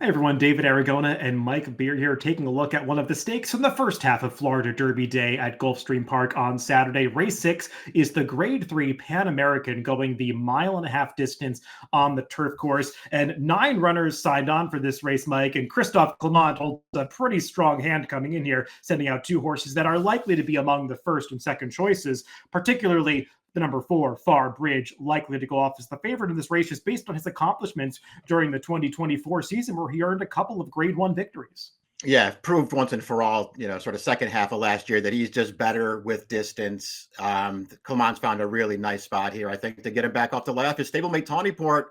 Hi everyone, David Aragona and Mike Beer here taking a look at one of the stakes from the first half of Florida Derby Day at Gulfstream Park on Saturday. Race 6 is the Grade 3 Pan American going the mile-and-a-half distance on the turf course. And 9 runners signed on for this race, Mike, and Christophe Clement holds a pretty strong hand coming in here, sending out 2 horses that are likely to be among the first and second choices, particularly the number 4, Far Bridge, likely to go off as the favorite in this race just based on his accomplishments during the 2024 season where he earned a couple of Grade 1 victories. Yeah, proved once and for all, sort of second half of last year that he's just better with distance. Clement's found a really nice spot here, I think, to get him back off the left. His stablemate Tawnyport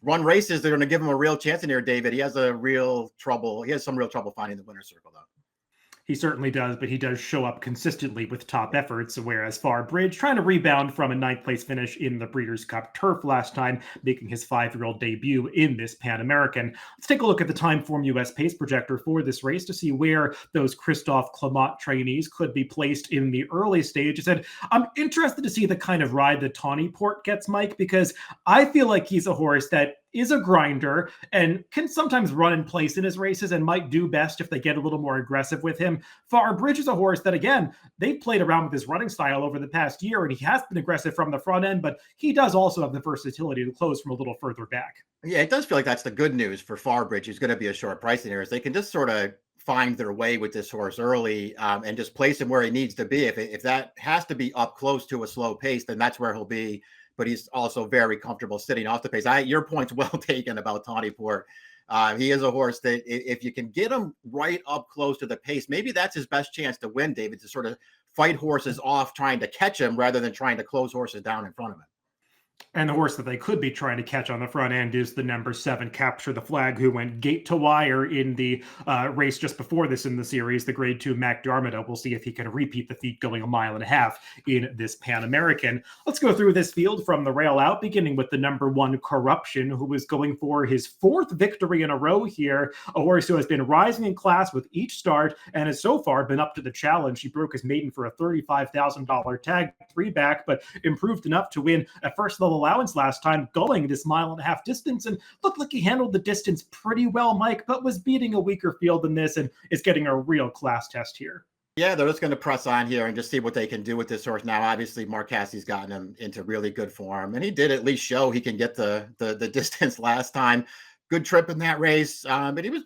run races. They're going to give him a real chance in here, David. He has some real trouble finding the winner's circle, though. He certainly does, but he does show up consistently with top efforts, whereas Far Bridge trying to rebound from a 9th place finish in the Breeders' Cup Turf last time, making his 5-year-old debut in this Pan American. Let's take a look at the Timeform US pace projector for this race to see where those Christophe Clement trainees could be placed in the early stages. And I'm interested to see the kind of ride that Tawnyport gets, Mike, because I feel like he's a horse that is a grinder and can sometimes run in place in his races and might do best if they get a little more aggressive with him. Far Bridge is a horse that, again, they've played around with his running style over the past year, and he has been aggressive from the front end, but he does also have the versatility to close from a little further back. Yeah, it does feel like that's the good news for Far Bridge, who's going to be a short price in here, is they can just sort of find their way with this horse early and just place him where he needs to be. If that has to be up close to a slow pace, then that's where he'll be. But he's also very comfortable sitting off the pace. Your point's well taken about Tawnyport. He is a horse that if you can get him right up close to the pace, maybe that's his best chance to win, David, to sort of fight horses off trying to catch him rather than trying to close horses down in front of him. And the horse that they could be trying to catch on the front end is the number 7, Capture the Flag, who went gate to wire in the race just before this in the series, the Grade 2 Mac Darmida. We'll see if he can repeat the feat going a mile-and-a-half in this Pan American. Let's go through this field from the rail out, beginning with the number 1, Corruption, who is going for his 4th victory in a row here. A horse who has been rising in class with each start and has so far been up to the challenge. He broke his maiden for a $35,000 tag 3 back, but improved enough to win a first level allowance last time, going this mile-and-a-half distance, and looked like he handled the distance pretty well, Mike, but was beating a weaker field than this and is getting a real class test here. Yeah, they're just going to press on here and just see what they can do with this horse. Now, obviously, Mark Cassie's gotten him into really good form, and he did at least show he can get the distance last time. Good trip in that race, but he was,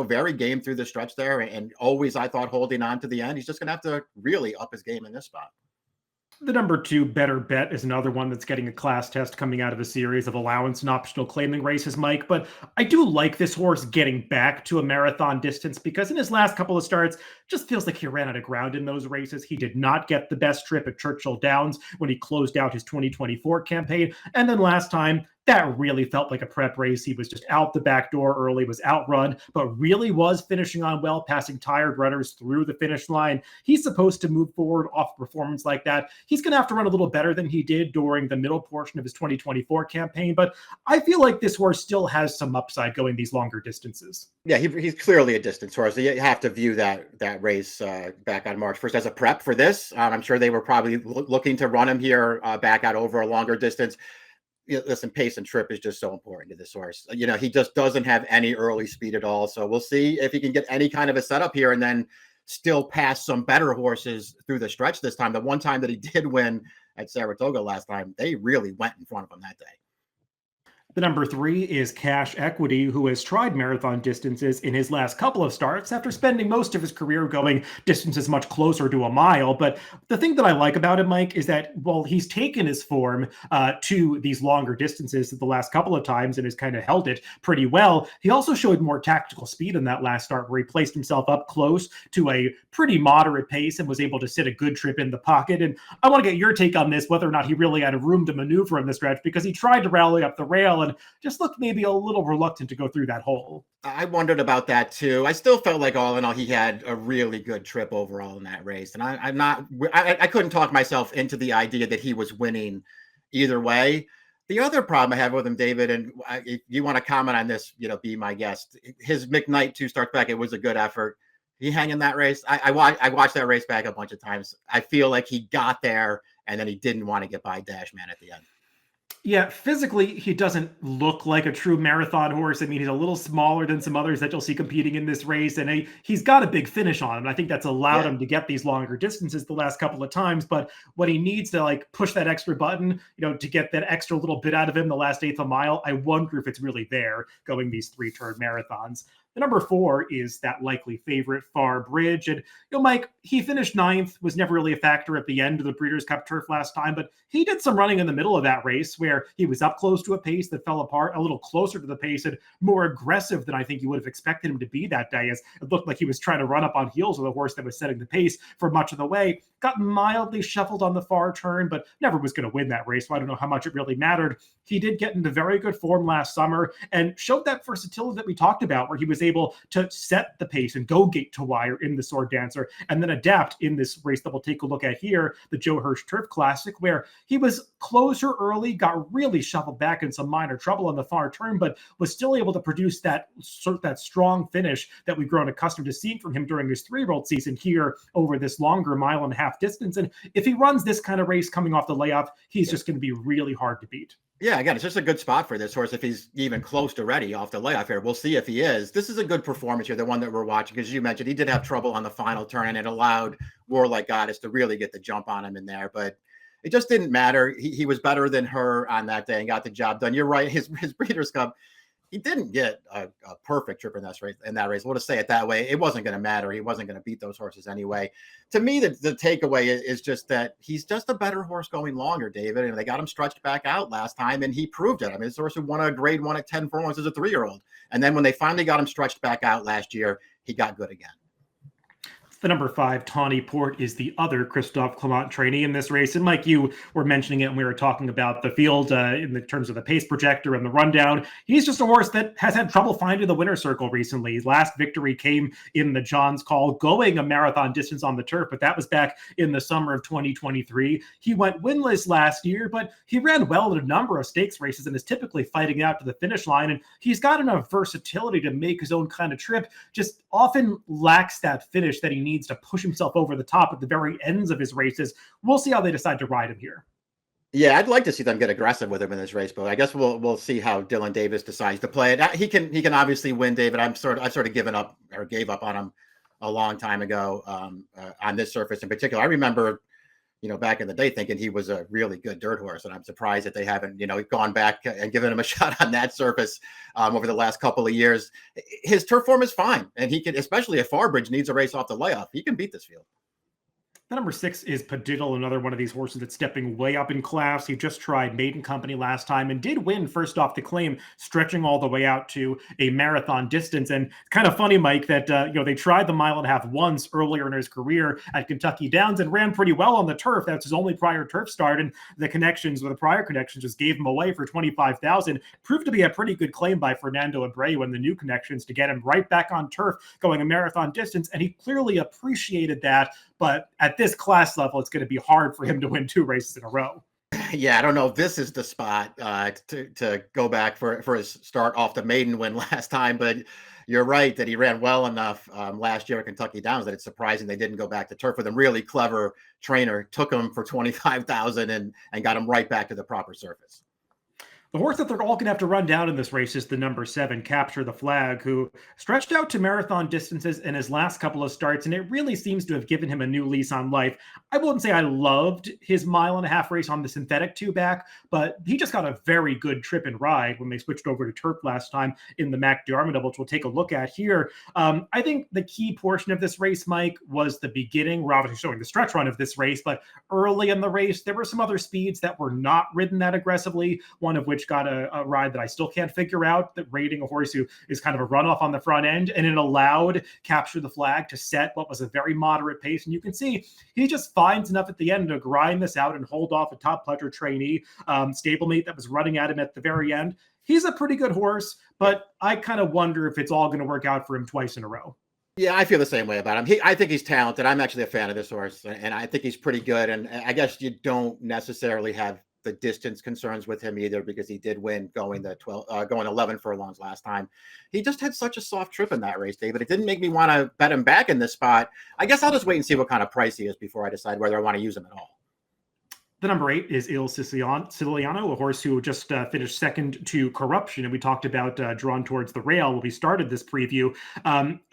very game through the stretch there, and always, I thought, holding on to the end. He's just going to have to really up his game in this spot. The number 2, Better Bet, is another one that's getting a class test coming out of a series of allowance and optional claiming races, Mike. But I do like this horse getting back to a marathon distance because in his last couple of starts, just feels like he ran out of ground in those races. He did not get the best trip at Churchill Downs when he closed out his 2024 campaign. And then last time, that really felt like a prep race. He was just out the back door early, was outrun, but really was finishing on well, passing tired runners through the finish line. He's supposed to move forward off a performance like that. He's going to have to run a little better than he did during the middle portion of his 2024 campaign, but I feel like this horse still has some upside going these longer distances. Yeah, he's clearly a distance horse. So you have to view that race back on March 1st as a prep for this. I'm sure they were probably looking to run him here back out over a longer distance. Listen, pace and trip is just so important to this horse. He just doesn't have any early speed at all. So we'll see if he can get any kind of a setup here and then still pass some better horses through the stretch this time. The one time that he did win at Saratoga last time, they really went in front of him that day. The number 3 is Cash Equity, who has tried marathon distances in his last couple of starts after spending most of his career going distances much closer to a mile. But the thing that I like about him, Mike, is that while he's taken his form to these longer distances the last couple of times and has kind of held it pretty well, he also showed more tactical speed in that last start where he placed himself up close to a pretty moderate pace and was able to sit a good trip in the pocket. And I want to get your take on this, whether or not he really had room to maneuver in the stretch, because he tried to rally up the rail and just looked maybe a little reluctant to go through that hole. I wondered about that too. I still felt like all in all, he had a really good trip overall in that race. And I couldn't talk myself into the idea that he was winning either way. The other problem I have with him, David, and if you want to comment on this, be my guest. His McKnight 2 starts back, it was a good effort. He hang in that race. I watched that race back a bunch of times. I feel like he got there and then he didn't want to get by Dash Man at the end. Yeah, physically, he doesn't look like a true marathon horse. I mean, he's a little smaller than some others that you'll see competing in this race, and he's got a big finish on him. And I think that's allowed Yeah. him to get these longer distances the last couple of times. But when he needs to like push that extra button, to get that extra little bit out of him the last eighth of a mile, I wonder if it's really there going these three-turn marathons. The number four is that likely favorite, Far Bridge. And, Mike, he finished ninth, was never really a factor at the end of the Breeders' Cup Turf last time, but he did some running in the middle of that race where he was up close to a pace that fell apart, a little closer to the pace, and more aggressive than I think you would have expected him to be that day, as it looked like he was trying to run up on heels with a horse that was setting the pace for much of the way. Got mildly shuffled on the far turn, but never was going to win that race, so I don't know how much it really mattered. He did get into very good form last summer and showed that versatility that we talked about, where he was able to set the pace and go gate to wire in the Sword Dancer and then adapt in this race that we'll take a look at here, the Joe Hirsch Turf Classic, where he was closer early, got really shuffled back in some minor trouble on the far turn, but was still able to produce that strong finish that we've grown accustomed to seeing from him during his 3-year-old season here over this longer mile and a half distance. And if he runs this kind of race coming off the layoff, he's just going to be really hard to beat. Yeah, again, it's just a good spot for this horse if he's even close to ready off the layoff here. We'll see if he is. This is a good performance here, the one that we're watching, as you mentioned. He did have trouble on the final turn, and it allowed Warlike Goddess to really get the jump on him in there. But it just didn't matter. He was better than her on that day and got the job done. You're right. His Breeders' Cup, he didn't get a perfect trip in that race. We'll just say it that way. It wasn't going to matter. He wasn't going to beat those horses anyway. To me, the takeaway is just that he's just a better horse going longer, David. And they got him stretched back out last time, and he proved it. I mean, this horse who won a Grade 1 at 10 furlongs as a 3-year-old. And then when they finally got him stretched back out last year, he got good again. The number 5, Tawny Port, is the other Christophe Clement trainee in this race. And Mike, you were mentioning it when we were talking about the field in the terms of the pace projector and the rundown. He's just a horse that has had trouble finding the winner's circle recently. His last victory came in the John's Call, going a marathon distance on the turf, but that was back in the summer of 2023. He went winless last year, but he ran well in a number of stakes races and is typically fighting out to the finish line. And he's got enough versatility to make his own kind of trip, just often lacks that finish that he needs to push himself over the top at the very ends of his races. We'll see how they decide to ride him here. Yeah, I'd like to see them get aggressive with him in this race, but I guess we'll see how Dylan Davis decides to play it. He can obviously win, David. I've sort of given up or gave up on him a long time ago on this surface in particular. I remember, back in the day thinking he was a really good dirt horse, and I'm surprised that they haven't, gone back and given him a shot on that surface over the last couple of years. His turf form is fine, and he can, especially if Farbridge needs a race off the layoff, he can beat this field. The number 6 is Padiddle, another one of these horses that's stepping way up in class. He just tried Maiden Company last time and did win first off the claim, stretching all the way out to a marathon distance. And kind of funny, Mike, that they tried the mile and a half once earlier in his career at Kentucky Downs and ran pretty well on the turf. That's his only prior turf start, and the prior connections just gave him away for 25,000. Proved to be a pretty good claim by Fernando Abreu and the new connections to get him right back on turf, going a marathon distance, and he clearly appreciated that. But at this class level, it's going to be hard for him to win 2 races in a row. Yeah, I don't know if this is the spot to go back for his start off the maiden win last time, but you're right that he ran well enough last year at Kentucky Downs that it's surprising they didn't go back to turf with him. Really clever trainer, took him for 25,000 and got him right back to the proper surface. The horse that they're all going to have to run down in this race is the number 7, Capture the Flag, who stretched out to marathon distances in his last couple of starts, and it really seems to have given him a new lease on life. I wouldn't say I loved his mile and a half race on the synthetic 2-back, but he just got a very good trip and ride when they switched over to turf last time in the Mac Diarmid, which we'll take a look at here. I think the key portion of this race, Mike, was the beginning. We're obviously showing the stretch run of this race, but early in the race, there were some other speeds that were not ridden that aggressively, one of which got a ride that I still can't figure out, that rating a horse who is kind of a runoff on the front end, and it allowed Capture the Flag to set what was a very moderate pace. And you can see he just finds enough at the end to grind this out and hold off a Top Pleasure trainee stablemate that was running at him at the very end. He's a pretty good horse, but I kind of wonder if it's all going to work out for him twice in a row. Yeah, I feel the same way about him. I think he's talented. I'm actually a fan of this horse, and I think he's pretty good. And I guess you don't necessarily have the distance concerns with him either, because he did win going 11 furlongs last time. He just had such a soft trip in that race, David. It didn't make me want to bet him back in this spot. I guess I'll just wait and see what kind of price he is before I decide whether I want to use him at all. The number 8 is Il Siciliano, a horse who just finished second to Corruption, and we talked about Drawn Towards the Rail when we started this preview.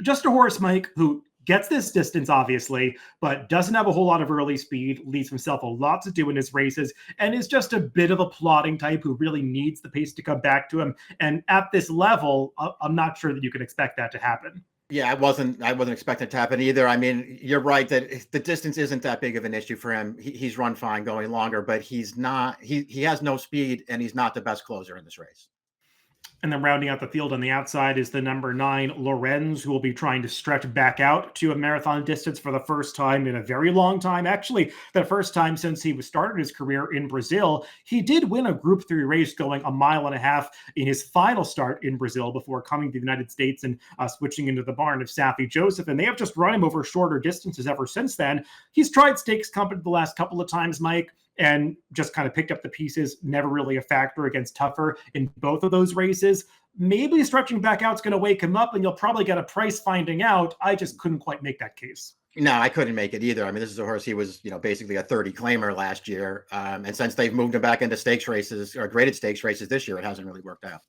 Just a horse, Mike, who gets this distance, obviously, but doesn't have a whole lot of early speed, leaves himself a lot to do in his races, and is just a bit of a plodding type who really needs the pace to come back to him. And at this level, I'm not sure that you can expect that to happen. Yeah, I wasn't expecting it to happen either. I mean, you're right that the distance isn't that big of an issue for him. He's run fine going longer, but he's not. He has no speed, and he's not the best closer in this race. And then rounding out the field on the outside is the number 9, Lorenz, who will be trying to stretch back out to a marathon distance for the first time in a very long time. Actually, the first time since he started his career in Brazil. He did win a Group 3 race going a mile and a half in his final start in Brazil before coming to the United States and switching into the barn of Safi Joseph. And they have just run him over shorter distances ever since then. He's tried stakes company the last couple of times, Mike, and just kind of picked up the pieces, never really a factor against Tougher in both of those races. Maybe stretching back out is going to wake him up, and you'll probably get a price finding out. I just couldn't quite make that case. No, I couldn't make it either. I mean, this is a horse, he was, basically a 30 claimer last year. And since they've moved him back into stakes races or graded stakes races this year, it hasn't really worked out.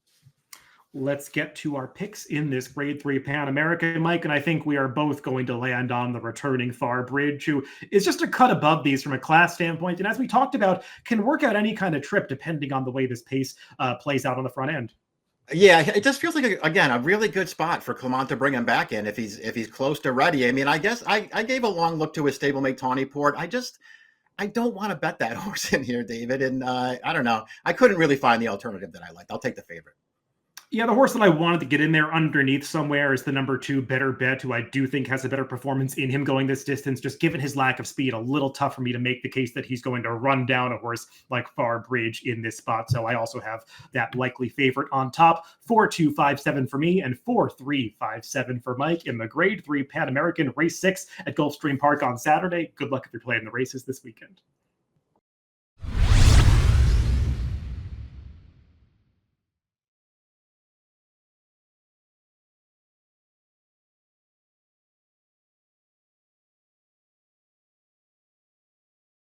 Let's get to our picks in this Grade 3 Pan American, Mike, and I think we are both going to land on the returning Far Bridge, who is just a cut above these from a class standpoint, and as we talked about, can work out any kind of trip depending on the way this pace plays out on the front end. Yeah, it just feels like, again, a really good spot for Clement to bring him back in if he's close to ready. I mean, I guess I gave a long look to his stablemate Tawny Port. I don't want to bet that horse in here, David, and I don't know. I couldn't really find the alternative that I liked. I'll take the favorite. Yeah, the horse that I wanted to get in there underneath somewhere is the number 2, Better Bet, who I do think has a better performance in him going this distance. Just given his lack of speed, a little tough for me to make the case that he's going to run down a horse like Far Bridge in this spot. So I also have that likely favorite on top. 4-2-5-7 for me and 4-3-5-7 for Mike in the Grade 3 Pan American Race 6 at Gulfstream Park on Saturday. Good luck if you're playing the races this weekend.